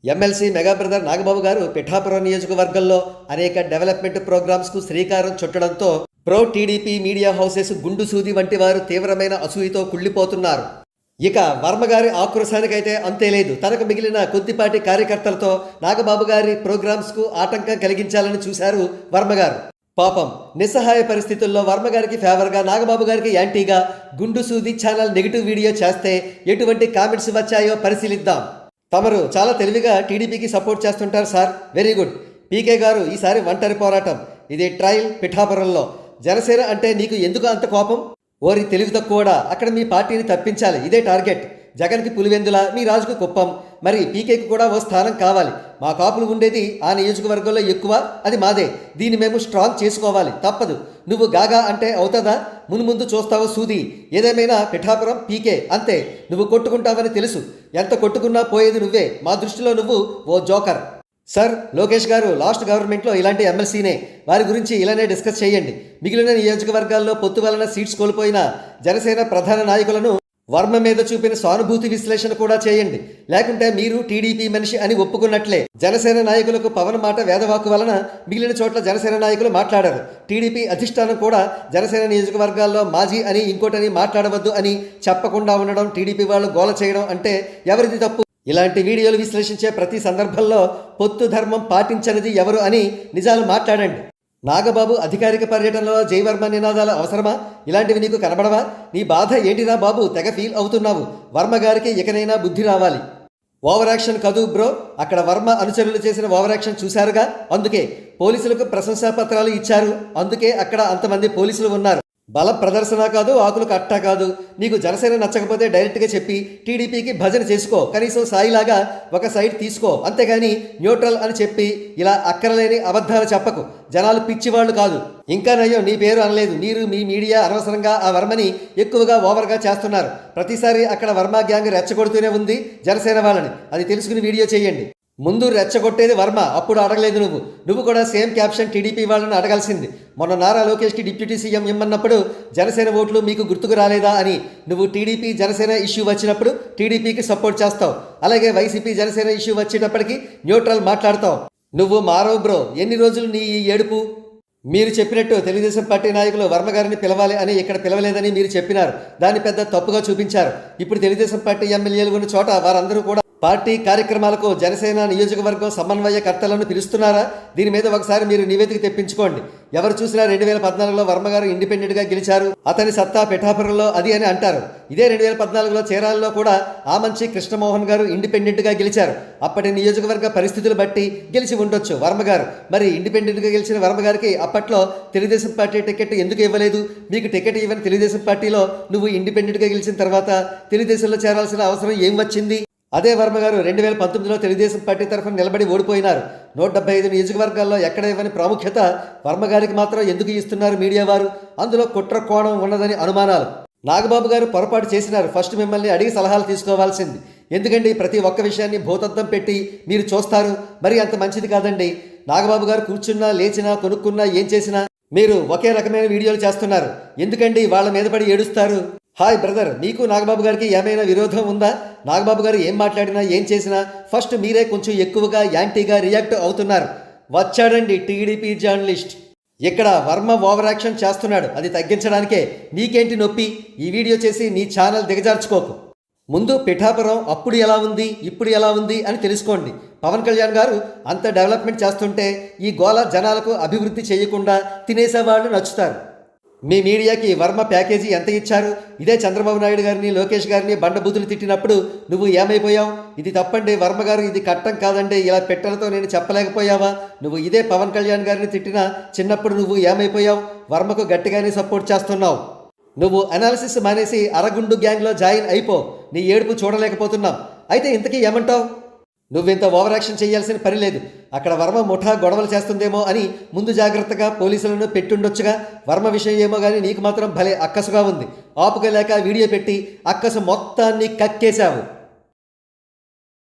MLC mega brother Nagababu గారు పిఠాపురం నియోజకవర్గంలో అనేక డెవలప్మెంట్ ప్రోగ్రామ్స్కు శ్రీకారం చుట్టడంతో ప్రో టీడీపీ మీడియా హౌసెస్ గుండు సూది వంటి వారు తీవ్రమైన అసూయతో కుళ్ళిపోతున్నారు. ఇక వర్మగారి ఆక్రోశానికైతే అంతే లేదు. తనకు మిగిలిన కొద్దిపాటి కార్యకర్తలతో నాగబాబు గారి ప్రోగ్రామ్స్కు ఆటంకం కలిగించాలని చూశారు వర్మగారు. పాపం నిస్సహాయ పరిస్థితుల్లో వర్మగారికి ఫేవర్గా, నాగబాబు గారికి యాంటీగా గుండు సూది ఛానల్ నెగిటివ్ వీడియో చేస్తే ఎటువంటి కామెంట్స్ వచ్చాయో పరిశీలిద్దాం. తమరు చాలా తెలివిగా టీడీపీకి సపోర్ట్ చేస్తుంటారు సార్, వెరీ గుడ్. పీకే గారు ఈసారి ఒంటరి పోరాటం, ఇది ట్రయల్ పిఠాపురంలో. జనసేన అంటే నీకు ఎందుకు అంత కోపం? ఓరి తెలివి తక్కువడా, అక్కడ మీ పార్టీని తప్పించాలి, ఇదే టార్గెట్. జగన్కి పులివెందుల, మీ రాజుకు కుప్పం, మరి పీకేకి కూడా ఓ స్థానం కావాలి. మా కాపులు ఉండేది ఆ నియోజకవర్గంలో ఎక్కువ, అది మాదే. దీన్ని మేము స్ట్రాంగ్ చేసుకోవాలి, తప్పదు. నువ్వు గాగా అంటే అవుతుందా? మున్ముందు చూస్తావు సూది. ఏదేమైనా పిఠాపురం పీకే అంతే. నువ్వు కొట్టుకుంటావని తెలుసు. ఎంత కొట్టుకున్నా పోయేది నువ్వే. మా దృష్టిలో నువ్వు ఓ జోకర్. సార్, లోకేష్ గారు లాస్ట్ గవర్నమెంట్లో ఇలాంటి ఎమ్మెల్సీనే. వారి గురించి ఇలానే డిస్కస్ చేయండి. మిగిలిన నియోజకవర్గాల్లో పొత్తు వలన సీట్స్ కోల్పోయిన జనసేన ప్రధాన నాయకులను వర్మ మీద చూపిన సానుభూతి విశ్లేషణ కూడా చేయండి. లేకుంటే మీరు టీడీపీ మనిషి అని ఒప్పుకున్నట్లే. జనసేన నాయకులకు పవన్ మాట వేదవాకు వలన మిగిలిన చోట్ల జనసేన నాయకులు మాట్లాడారు. టీడీపీ అధిష్టానం కూడా జనసేన నియోజకవర్గాల్లో మాజీ అని ఇంకోటని మాట్లాడవద్దు అని చెప్పకుండా ఉండడం, టీడీపీ వాళ్ళు గోల చేయడం అంటే ఎవరిది తప్పు? ఇలాంటి వీడియోలు విశ్లేషించే ప్రతి సందర్భంలో పొత్తు ధర్మం పాటించనిది ఎవరు అని నిజాలు మాట్లాడండి. నాగబాబు అధికారిక పర్యటనలో జైవర్మ నినాదాలు అవసరమా? ఇలాంటివి నీకు కనబడవా? నీ బాధ ఏంటిరా బాబు, తెగ ఫీల్ అవుతున్నావు. వర్మ గారికి ఇకనైనా బుద్ధి రావాలి. ఓవర్ యాక్షన్ కదూ బ్రో. అక్కడ వర్మ అనుచరులు చేసిన ఓవర్ యాక్షన్ చూశారుగా, అందుకే పోలీసులకు ప్రశంసా పత్రాలు ఇచ్చారు. అందుకే అక్కడ అంతమంది పోలీసులు ఉన్నారు. బల ప్రదర్శన కాదు, ఆకులకు అట్టా కాదు. నీకు జనసేన నచ్చకపోతే డైరెక్ట్గా చెప్పి టీడీపీకి భజన చేసుకో. కనీసం సాయిలాగా ఒక సైడ్ తీసుకో. అంతేగాని న్యూట్రల్ అని చెప్పి ఇలా అక్కరలేని అబద్ధాలు చెప్పకు. జనాలు పిచ్చివాళ్ళు కాదు. ఇంకా నయ్యో, నీ పేరు అనలేదు. మీరు మీ మీడియా అనవసరంగా ఆ వర్మని ఎక్కువగా ఓవర్గా చేస్తున్నారు. ప్రతిసారి అక్కడ వర్మ గ్యాంగ్ రెచ్చగొడుతూనే ఉంది జనసేన వాళ్ళని. అది తెలుసుకుని వీడియో చేయండి. ముందు రెచ్చగొట్టేది వర్మ, అప్పుడు అడగలేదు నువ్వు కూడా సేమ్ క్యాప్షన్ టీడీపీ వాళ్ళని అడగాల్సింది. మొన్న నారా లోకేష్కి డిప్యూటీ సీఎం ఇమ్మన్నప్పుడు జనసేన ఓట్లు మీకు గుర్తుకు రాలేదా అని. నువ్వు టీడీపీ జనసేన ఇష్యూ వచ్చినప్పుడు టీడీపీకి సపోర్ట్ చేస్తావు. అలాగే వైసీపీ జనసేన ఇష్యూ వచ్చేటప్పటికి న్యూట్రల్ మాట్లాడతావు. నువ్వు మారవు బ్రో. ఎన్ని రోజులు నీ ఈ ఏడుపు? మీరు చెప్పినట్టు తెలుగుదేశం పార్టీ నాయకులు వర్మ గారిని పిలవాలి అని ఇక్కడ పిలవలేదని మీరు చెప్పినారు. దాన్ని పెద్ద తప్పుగా చూపించారు. ఇప్పుడు తెలుగుదేశం పార్టీ ఎమ్మెల్యేలు ఉన్న చోట వారందరూ కూడా పార్టీ కార్యక్రమాలకు జనసేన నియోజకవర్గం సమన్వయకర్తలను పిలుస్తున్నారా? దీని మీద ఒకసారి మీరు నివేదిక తెప్పించుకోండి. ఎవరు చూసినా 2014లో వర్మగారు ఇండిపెండెంట్గా గెలిచారు, అతని సత్తా పిఠాపురంలో అది అని అంటారు. ఇదే 2014లో చీరాలలో కూడా ఆమంచి కృష్ణమోహన్ గారు ఇండిపెండెంట్గా గెలిచారు. అప్పటి నియోజకవర్గ పరిస్థితులు బట్టి గెలిచి ఉండొచ్చు వర్మగారు. మరి ఇండిపెండెంట్గా గెలిచిన వర్మగారికి అప్పట్లో తెలుగుదేశం పార్టీ టికెట్ ఎందుకు ఇవ్వలేదు? మీకు టికెట్ ఇవ్వని తెలుగుదేశం పార్టీలో నువ్వు ఇండిపెండెంట్గా గెలిచిన తర్వాత తెలుగుదేశంలో చేరాల్సిన అవసరం ఏం వచ్చింది? అదే వర్మ గారు 2019లో తెలుగుదేశం పార్టీ తరఫున నిలబడి ఓడిపోయినారు. 175 నియోజకవర్గాల్లో ఎక్కడ ఇవ్వని ప్రాముఖ్యత వర్మగారికి మాత్రం ఎందుకు ఇస్తున్నారు మీడియా వారు? అందులో కుట్ర కోణం ఉన్నదని అనుమానాలు. నాగబాబు గారు పొరపాటు చేసినారు. ఫస్ట్ మిమ్మల్ని అడిగి సలహాలు తీసుకోవాల్సింది. ఎందుకండి ప్రతి ఒక్క విషయాన్ని భూతద్దం పెట్టి మీరు చూస్తారు? మరి అంత మంచిది కాదండి. నాగబాబు గారు కూర్చున్నా, లేచినా, కొనుక్కున్నా, ఏం చేసినా మీరు ఒకే రకమైన వీడియోలు చేస్తున్నారు. ఎందుకండి వాళ్ళ మీద పడి ఏడుస్తారు? హాయ్ బ్రదర్, మీకు నాగబాబు గారికి ఏమైనా విరోధం ఉందా? నాగబాబు గారు ఏం మాట్లాడినా, ఏం చేసినా ఫస్ట్ మీరే కొంచెం ఎక్కువగా యాంటీగా రియాక్ట్ అవుతున్నారు. వచ్చాడండి టీడీపీ జర్నలిస్ట్. ఇక్కడ వర్మ ఓవర్ యాక్షన్ చేస్తున్నాడు. అది తగ్గించడానికే. నీకేంటి నొప్పి? ఈ వీడియో చేసి నీ ఛానల్ దిగజార్చుకోకు. ముందు పిఠాపురం అప్పుడు ఎలా ఉంది, ఇప్పుడు ఎలా ఉంది అని తెలుసుకోండి. పవన్ కళ్యాణ్ గారు అంత డెవలప్మెంట్ చేస్తుంటే ఈ గోల జనాలకు అభివృద్ధి చేయకుండా తినేసేవాళ్ళు నచ్చుతారు. మీ మీడియాకి వర్మ ప్యాకేజీ ఎంత ఇచ్చారు? ఇదే చంద్రబాబు నాయుడు గారిని, లోకేష్ గారిని బండబూతులు తిట్టినప్పుడు నువ్వు ఏమైపోయావు? ఇది తప్పండి వర్మ గారు, ఇది కట్టం కాదండి, ఇలా పెట్టలతో నేను చెప్పలేకపోయావా? నువ్వు ఇదే పవన్ కళ్యాణ్ గారిని తిట్టినా చిన్నప్పుడు నువ్వు ఏమైపోయావు? వర్మకు గట్టిగానే సపోర్ట్ చేస్తున్నావు. నువ్వు అనాలిసిస్ మానేసి అరగుండు గ్యాంగ్లో జాయిన్ అయిపో. నీ ఏడుపు చూడలేకపోతున్నాం. అయితే ఇంతకీ ఏమంటావు? నువ్వింత ఓవర్ యాక్షన్ చేయాల్సిన పని లేదు. అక్కడ వర్మ ముఠా గొడవలు చేస్తుందేమో అని ముందు జాగ్రత్తగా పోలీసులను పెట్టుండొచ్చుగా. వర్మ విషయం ఏమో కానీ నీకు మాత్రం భలే అక్కసుగా ఉంది. ఆపుకోలేక వీడియో పెట్టి అక్కసు మొత్తాన్ని కక్కేశావు.